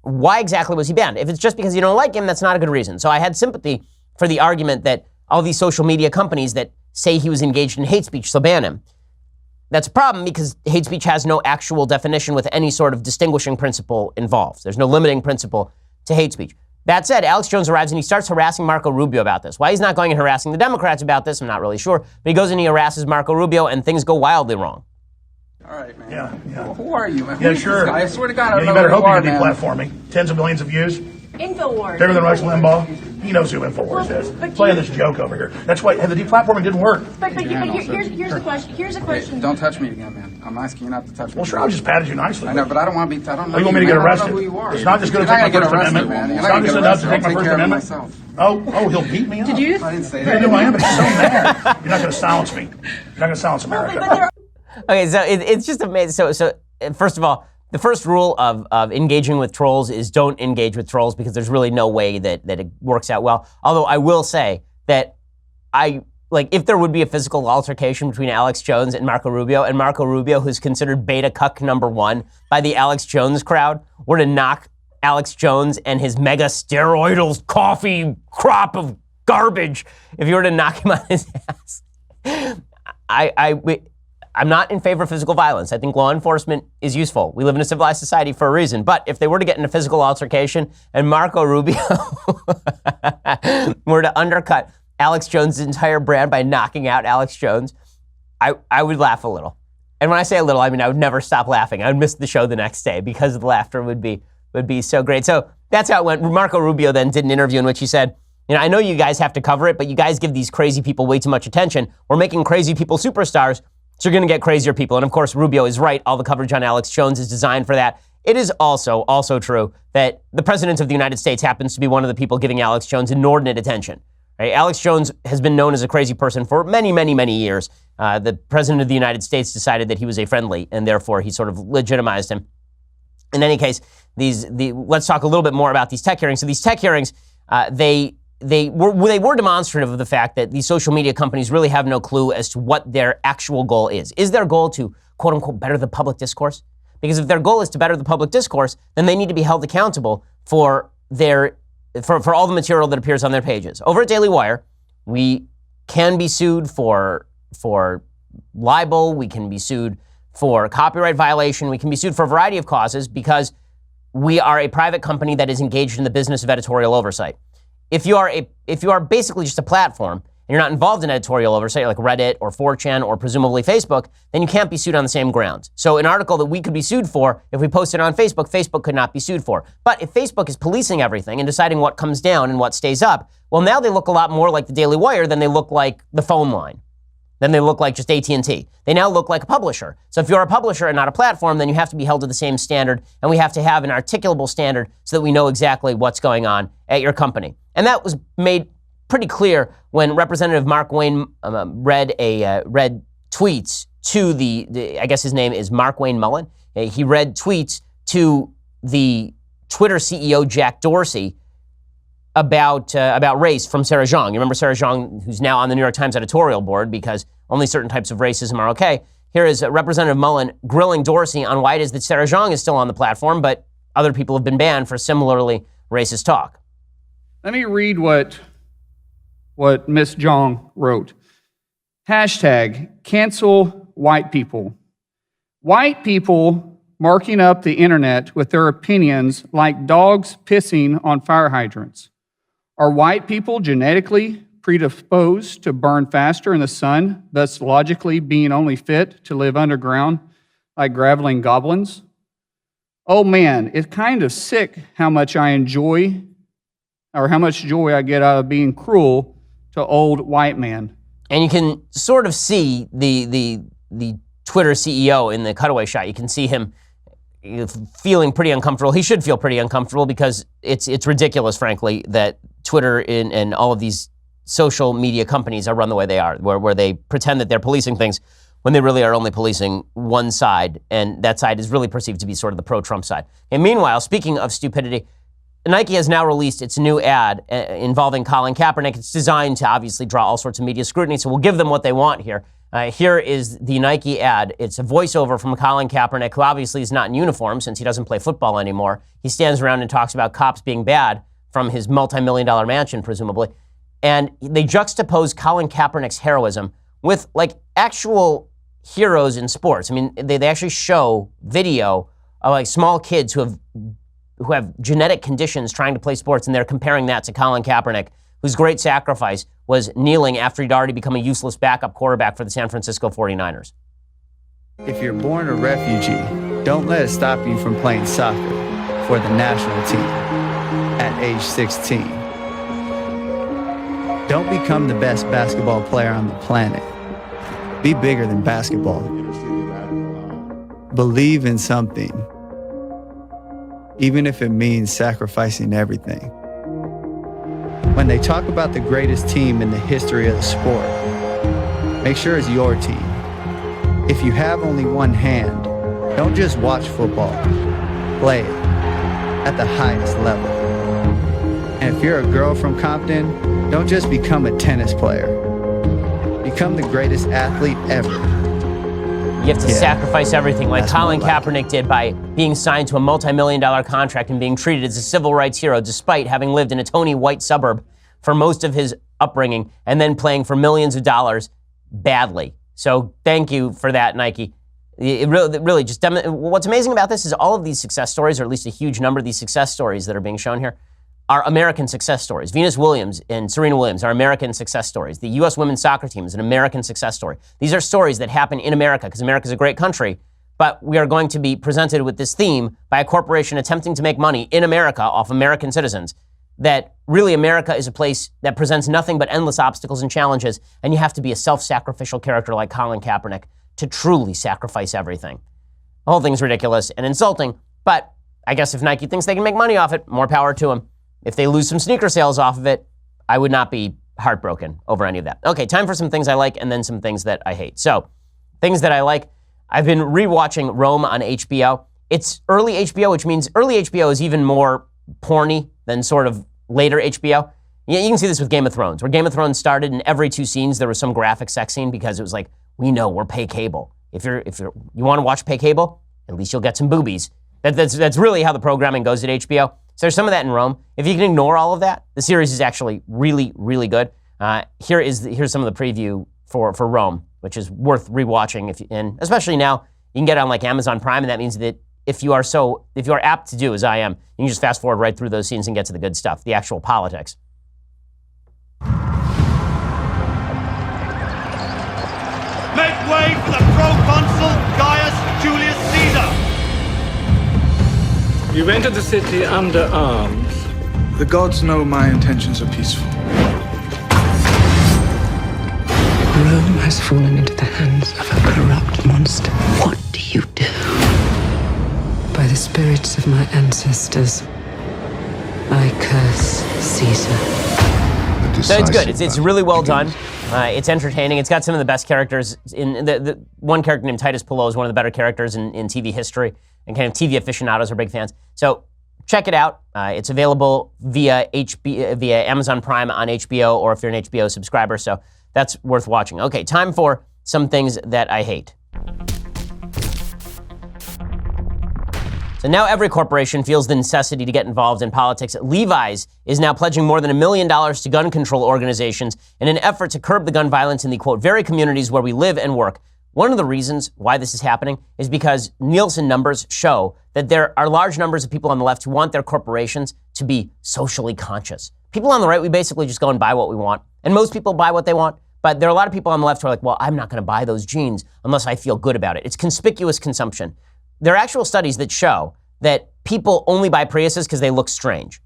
Why exactly was he banned? If it's just because you don't like him, that's not a good reason. So I had sympathy for the argument that all these social media companies that say he was engaged in hate speech, so ban him. That's a problem because hate speech has no actual definition with any sort of distinguishing principle involved. There's no limiting principle to hate speech. That said, Alex Jones arrives and he starts harassing Marco Rubio about this. Why he's not going and harassing the Democrats about this, I'm not really sure. But he goes and he harasses Marco Rubio and things go wildly wrong. All right, man. Yeah. Well, who are you, man? Yeah, sure. I swear to God, I don't You know better who hope you you are, can man. deplatform me. Tens of millions of views. InfoWars. Bigger than Rush Limbaugh. He knows who InfoWars is. Playing this joke over here. That's why the deplatforming didn't work. But here's the question. Here's the question. Don't touch me again, man. I'm asking you not to touch me. Well, sure, I just patted you nicely. I know, but I don't want to be. I don't know. Oh, you want me to get man. arrested? I don't know who you are. It's not just going to You're take my not First gonna get Amendment. arrested, man. It's You're not just enough to I'll take my First care of Amendment. myself. Oh, he'll beat me up. Did you? I didn't say I that. know I am, but he's so mad. You're not going to silence me. You're not going to silence America. Okay, so it's just amazing. So first of all, the first rule of engaging with trolls is don't engage with trolls because there's really no way that it works out well. Although I will say that if there would be a physical altercation between Alex Jones and Marco Rubio, who's considered beta cuck number one by the Alex Jones crowd, were to knock Alex Jones and his mega steroidal coffee crop of garbage, if you were to knock him on his ass, I'm not in favor of physical violence. I think law enforcement is useful. We live in a civilized society for a reason. But if they were to get in a physical altercation and Marco Rubio were to undercut Alex Jones' entire brand by knocking out Alex Jones, I would laugh a little. And when I say a little, I mean I would never stop laughing. I would miss the show the next day because the laughter would be so great. So that's how it went. Marco Rubio then did an interview in which he said, I know you guys have to cover it, but you guys give these crazy people way too much attention. We're making crazy people superstars. So you're going to get crazier people. And of course, Rubio is right. All the coverage on Alex Jones is designed for that. It is also true that the president of the United States happens to be one of the people giving Alex Jones inordinate attention. Right? Alex Jones has been known as a crazy person for many, many, many years. The president of the United States decided that he was a friendly, and therefore he sort of legitimized him. In any case, let's talk a little bit more about these tech hearings. So these tech hearings, they were demonstrative of the fact that these social media companies really have no clue as to what their actual goal is. Is their goal to, quote unquote, better the public discourse? Because if their goal is to better the public discourse, then they need to be held accountable for their for all the material that appears on their pages. Over at Daily Wire, we can be sued for libel, we can be sued for copyright violation, we can be sued for a variety of causes because we are a private company that is engaged in the business of editorial oversight. If you are basically just a platform and you're not involved in editorial oversight like Reddit or 4chan or presumably Facebook, then you can't be sued on the same grounds. So an article that we could be sued for, if we post it on Facebook, Facebook could not be sued for. But if Facebook is policing everything and deciding what comes down and what stays up, well, now they look a lot more like the Daily Wire than they look like the phone line. Then they look like just AT&T. They now look like a publisher. So if you're a publisher and not a platform, then you have to be held to the same standard, and we have to have an articulable standard so that we know exactly what's going on at your company. And that was made pretty clear when Representative Mark Wayne read tweets to the I guess his name is Mark Wayne Mullen. He read tweets to the Twitter CEO Jack Dorsey about race from Sarah Jeong. You remember Sarah Jeong, who's now on the New York Times editorial board because only certain types of racism are okay. Here is Representative Mullen grilling Dorsey on why it is that Sarah Jeong is still on the platform, but other people have been banned for similarly racist talk. Let me read what Ms. Jeong wrote. Hashtag cancel white people. White people marking up the internet with their opinions like dogs pissing on fire hydrants. Are white people genetically predisposed to burn faster in the sun, thus logically being only fit to live underground like graveling goblins? Oh man, it's kind of sick how much I enjoy or how much joy I get out of being cruel to old white man. And you can sort of see the Twitter CEO in the cutaway shot. You can see him feeling pretty uncomfortable. He should feel pretty uncomfortable because it's ridiculous, frankly, that Twitter and all of these social media companies are run the way they are, where they pretend that they're policing things when they really are only policing one side, and that side is really perceived to be sort of the pro-Trump side. And meanwhile, speaking of stupidity, Nike has now released its new ad involving Colin Kaepernick. It's designed to obviously draw all sorts of media scrutiny, so we'll give them what they want here. Here is the Nike ad. It's a voiceover from Colin Kaepernick, who obviously is not in uniform since he doesn't play football anymore. He stands around and talks about cops being bad from his multi-million-dollar mansion, presumably. And they juxtapose Colin Kaepernick's heroism with, like, actual heroes in sports. I mean, they actually show video of, like, small kids who have genetic conditions trying to play sports, and they're comparing that to Colin Kaepernick, whose great sacrifice was kneeling after he'd already become a useless backup quarterback for the San Francisco 49ers. If you're born a refugee, don't let it stop you from playing soccer for the national team at age 16. Don't become the best basketball player on the planet. Be bigger than basketball. Believe in something, even if it means sacrificing everything. When they talk about the greatest team in the history of the sport, make sure it's your team. If you have only one hand, don't just watch football, play it at the highest level. And if you're a girl from Compton, don't just become a tennis player. Become the greatest athlete ever. You have to sacrifice everything like Colin Kaepernick did by being signed to a multi-million-dollar contract and being treated as a civil rights hero despite having lived in a tony white suburb for most of his upbringing and then playing for millions of dollars badly. So thank you for that, Nike. It really just what's amazing about this is all of these success stories, or at least a huge number of these success stories that are being shown here, are American success stories. Venus Williams and Serena Williams are American success stories. The U.S. women's soccer team is an American success story. These are stories that happen in America because America is a great country, but we are going to be presented with this theme by a corporation attempting to make money in America off American citizens, that really America is a place that presents nothing but endless obstacles and challenges, and you have to be a self-sacrificial character like Colin Kaepernick to truly sacrifice everything. The whole thing's ridiculous and insulting, but I guess if Nike thinks they can make money off it, more power to them. If they lose some sneaker sales off of it, I would not be heartbroken over any of that. Okay, time for some things I like and then some things that I hate. So, things that I like, I've been rewatching Rome on HBO. It's early HBO, which means early HBO is even more porny than sort of later HBO. You can see this with Game of Thrones, where Game of Thrones started and every 2 scenes there was some graphic sex scene because it was like, we know we're pay cable. If you want to watch pay cable, at least you'll get some boobies. That's really how the programming goes at HBO. So there's some of that in Rome. If you can ignore all of that, the series is actually really, really good. Here's some of the preview for Rome, which is worth rewatching. And especially now, you can get on like Amazon Prime, and that means that if you are apt to do as I am, you can just fast forward right through those scenes and get to the good stuff, the actual politics. Make way for the proconsul Gaius Julius Caesar! You've entered the city under arms. The gods know my intentions are peaceful. Rome has fallen into the hands of a corrupt monster. What do you do? By the spirits of my ancestors, I curse Caesar. So it's good. It's really well done. It's entertaining. It's got some of the best characters. In the one character named Titus Pullo is one of the better characters in TV history, and kind of TV aficionados are big fans. So check it out. It's available via Amazon Prime on HBO, or if you're an HBO subscriber. So that's worth watching. Okay, time for some things that I hate. So now every corporation feels the necessity to get involved in politics. Levi's is now pledging more than $1 million to gun control organizations in an effort to curb the gun violence in the, quote, very communities where we live and work. One of the reasons why this is happening is because Nielsen numbers show that there are large numbers of people on the left who want their corporations to be socially conscious. People on the right, we basically just go and buy what we want. And most people buy what they want. But there are a lot of people on the left who are like, well, I'm not going to buy those jeans unless I feel good about it. It's conspicuous consumption. There are actual studies that show that people only buy Priuses because they look strange.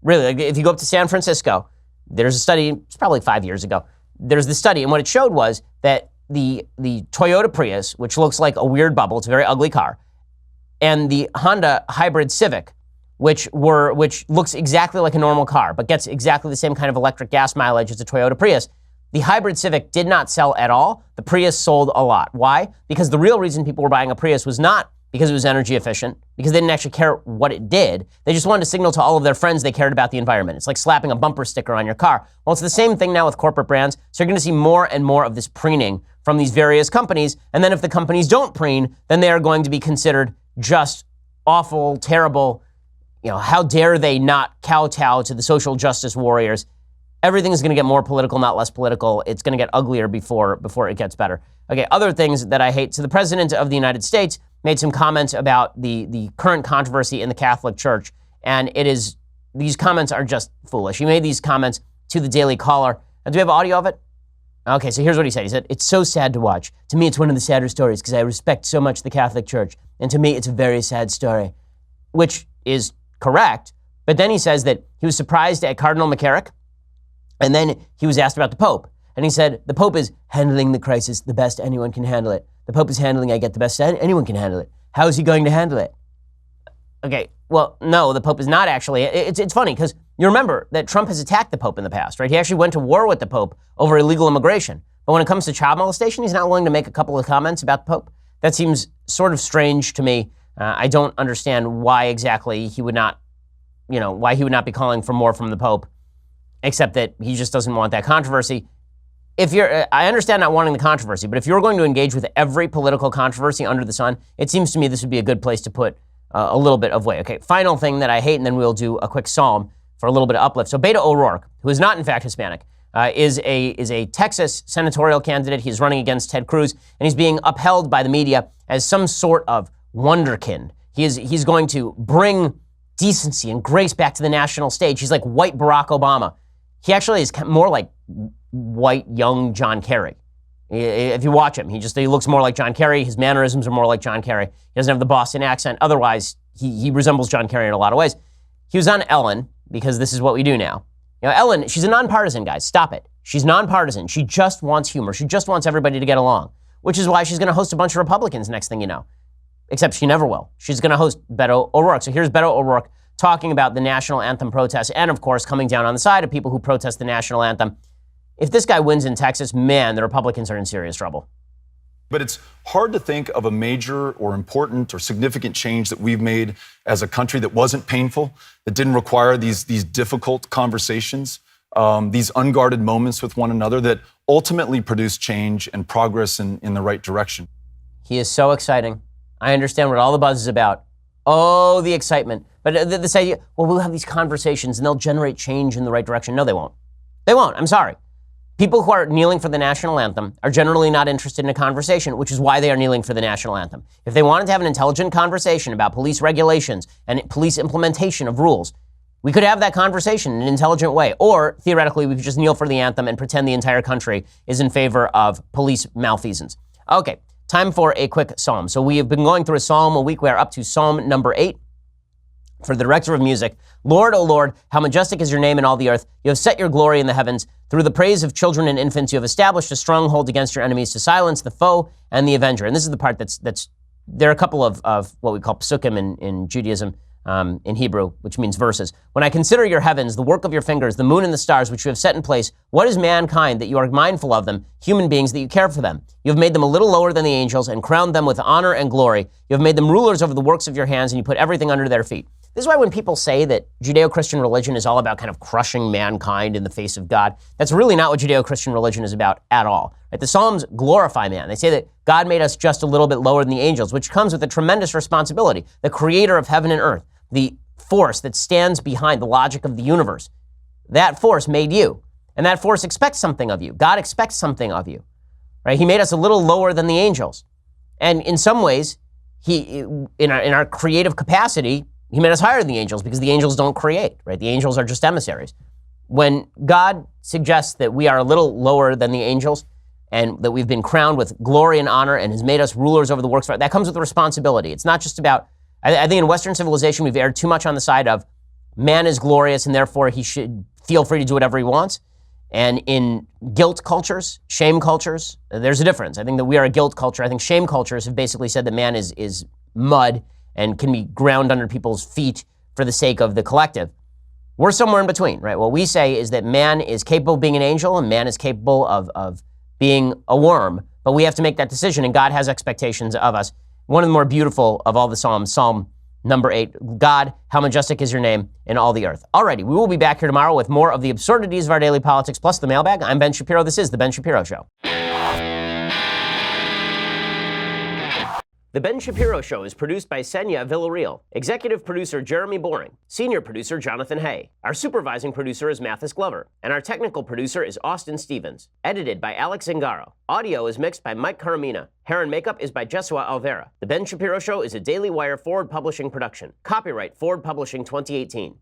Really, like if you go up to San Francisco, there's a study, it's probably 5 years ago. There's this study, and what it showed was that the Toyota Prius, which looks like a weird bubble, it's a very ugly car, and the Honda Hybrid Civic, which looks exactly like a normal car, but gets exactly the same kind of electric gas mileage as a Toyota Prius. The Hybrid Civic did not sell at all. The Prius sold a lot. Why? Because the real reason people were buying a Prius was not because it was energy efficient, because they didn't actually care what it did. They just wanted to signal to all of their friends they cared about the environment. It's like slapping a bumper sticker on your car. Well, it's the same thing now with corporate brands. So you're going to see more and more of this preening from these various companies. And then if the companies don't preen, then they are going to be considered just awful, terrible. You know, how dare they not kowtow to the social justice warriors? Everything is going to get more political, not less political. It's going to get uglier before it gets better. Okay, other things that I hate. So the President of the United States made some comments about the current controversy in the Catholic Church, and these comments are just foolish. He made these comments to the Daily Caller. Do we have audio of it? Okay, so here's what he said. He said, "It's so sad to watch. To me, it's one of the sadder stories because I respect so much the Catholic Church, and to me, it's a very sad story," which is correct. But then he says that he was surprised at Cardinal McCarrick, and then he was asked about the Pope. And he said, the Pope is handling the crisis the best anyone can handle it. The Pope is handling, I get the best anyone can handle it. How is he going to handle it? Okay, well, no, the Pope is not actually. It's funny because you remember that Trump has attacked the Pope in the past, right? He actually went to war with the Pope over illegal immigration. But when it comes to child molestation, he's not willing to make a couple of comments about the Pope. That seems sort of strange to me. I don't understand why exactly he would not, why he would not be calling for more from the Pope, except that he just doesn't want that controversy. I understand not wanting the controversy, but if you're going to engage with every political controversy under the sun, it seems to me this would be a good place to put a little bit of weight. Okay, final thing that I hate, and then we'll do a quick psalm for a little bit of uplift. So Beto O'Rourke, who is not in fact Hispanic, is a Texas senatorial candidate. He's running against Ted Cruz, and he's being upheld by the media as some sort of wonderkind. He's going to bring decency and grace back to the national stage. He's like white Barack Obama. He actually is more like white young John Kerry. If you watch him, he looks more like John Kerry. His mannerisms are more like John Kerry. He doesn't have the Boston accent. Otherwise, he resembles John Kerry in a lot of ways. He was on Ellen, because this is what we do now. Ellen, she's a nonpartisan, guys. Stop it. She's nonpartisan. She just wants humor. She just wants everybody to get along, which is why she's going to host a bunch of Republicans next thing you know. Except she never will. She's going to host Beto O'Rourke. So here's Beto O'Rourke talking about the national anthem protests and, of course, coming down on the side of people who protest the national anthem. If this guy wins in Texas, man, the Republicans are in serious trouble. But it's hard to think of a major or important or significant change that we've made as a country that wasn't painful, that didn't require these difficult conversations, these unguarded moments with one another that ultimately produce change and progress in the right direction. He is so exciting. I understand what all the buzz is about. Oh, the excitement. But this idea, well, we'll have these conversations and they'll generate change in the right direction. No, they won't. They won't. I'm sorry. People who are kneeling for the national anthem are generally not interested in a conversation, which is why they are kneeling for the national anthem. If they wanted to have an intelligent conversation about police regulations and police implementation of rules, we could have that conversation in an intelligent way. Or, theoretically, we could just kneel for the anthem and pretend the entire country is in favor of police malfeasance. Okay, time for a quick psalm. So we have been going through a psalm a week. We are up to Psalm number 8. For the director of music, Lord, O Lord, how majestic is your name in all the earth. You have set your glory in the heavens. Through the praise of children and infants, you have established a stronghold against your enemies to silence the foe and the avenger. And this is the part that's there are a couple of what we call psukim in Judaism, in Hebrew, which means verses. When I consider your heavens, the work of your fingers, the moon and the stars, which you have set in place, what is mankind that you are mindful of them, human beings that you care for them? You have made them a little lower than the angels and crowned them with honor and glory. You have made them rulers over the works of your hands, and you put everything under their feet. This is why when people say that Judeo-Christian religion is all about kind of crushing mankind in the face of God, that's really not what Judeo-Christian religion is about at all. Right? The Psalms glorify man. They say that God made us just a little bit lower than the angels, which comes with a tremendous responsibility. The creator of heaven and earth, the force that stands behind the logic of the universe, that force made you. And that force expects something of you. God expects something of you. Right? He made us a little lower than the angels. And in some ways, in our creative capacity, he made us higher than the angels because the angels don't create, right? The angels are just emissaries. When God suggests that we are a little lower than the angels and that we've been crowned with glory and honor and has made us rulers over the works, that comes with responsibility. It's not just about, I think in Western civilization, we've erred too much on the side of man is glorious and therefore he should feel free to do whatever he wants. And in guilt cultures, shame cultures, there's a difference. I think that we are a guilt culture. I think shame cultures have basically said that man is mud and can be ground under people's feet for the sake of the collective. We're somewhere in between, right? What we say is that man is capable of being an angel and man is capable of being a worm, but we have to make that decision, and God has expectations of us. One of the more beautiful of all the Psalms, Psalm number 8, God, how majestic is your name in all the earth. Alrighty, we will be back here tomorrow with more of the absurdities of our daily politics, plus the mailbag. I'm Ben Shapiro. This is The Ben Shapiro Show. The Ben Shapiro Show is produced by Senya Villarreal, executive producer Jeremy Boring, senior producer Jonathan Hay. Our supervising producer is Mathis Glover, and our technical producer is Austin Stevens. Edited by Alex Zingaro. Audio is mixed by Mike Caramina. Hair and makeup is by Jesua Alvera. The Ben Shapiro Show is a Daily Wire Forward Publishing production. Copyright Forward Publishing 2018.